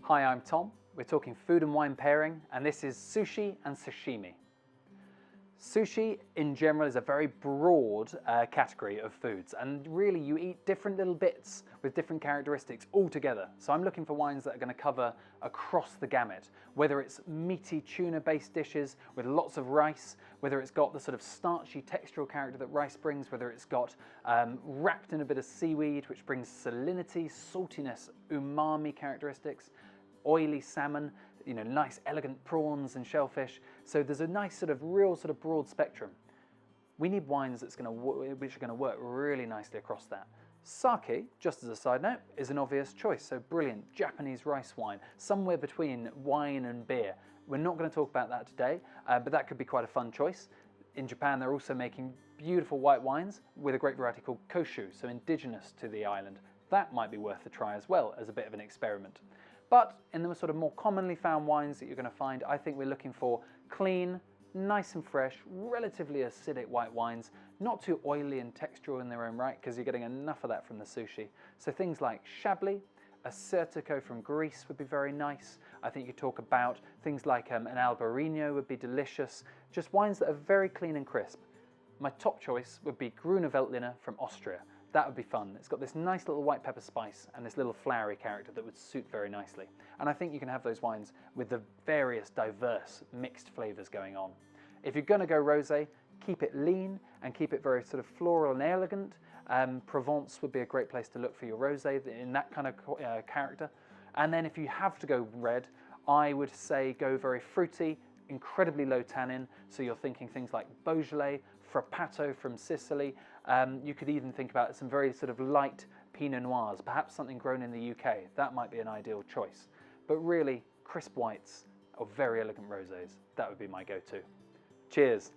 Hi, I'm Tom. We're talking food and wine pairing, and this is sushi and sashimi. Sushi in general is a very broad category of foods, and really you eat different little bits with different characteristics all together. So I'm looking for wines that are going to cover across the gamut, whether it's meaty tuna-based dishes with lots of rice, whether it's got the sort of starchy textural character that rice brings, whether it's got wrapped in a bit of seaweed which brings salinity, saltiness, umami characteristics, oily salmon, you know, nice elegant prawns and shellfish. So there's a nice sort of real sort of broad spectrum. We need wines which are going to work really nicely across that. Sake, just as a side note, is an obvious choice. So brilliant Japanese rice wine, somewhere between wine and beer. We're not going to talk about that today, but that could be quite a fun choice. In Japan, they're also making beautiful white wines with a great variety called koshu, so indigenous to the island. That might be worth a try as well as a bit of an experiment. But in the sort of more commonly found wines that you're going to find, I think we're looking for clean, nice and fresh, relatively acidic white wines, not too oily and textural in their own right, because you're getting enough of that from the sushi. So things like Chablis, Assyrtiko from Greece would be very nice. I think you could talk about things like an Albarino would be delicious. Just wines that are very clean and crisp. My top choice would be Grüne Veltliner from Austria. That would be fun. It's got this nice little white pepper spice and this little flowery character that would suit very nicely. And I think you can have those wines with the various diverse mixed flavours going on. If you're going to go rosé, keep it lean and keep it very sort of floral and elegant. Provence would be a great place to look for your rosé in that kind of character. And then if you have to go red, I would say go very fruity, incredibly low tannin, so you're thinking things like Beaujolais, Frappato from Sicily. You could even think about some very sort of light Pinot Noirs, perhaps something grown in the UK. That might be an ideal choice. But really, crisp whites or very elegant rosés, that would be my go-to. Cheers.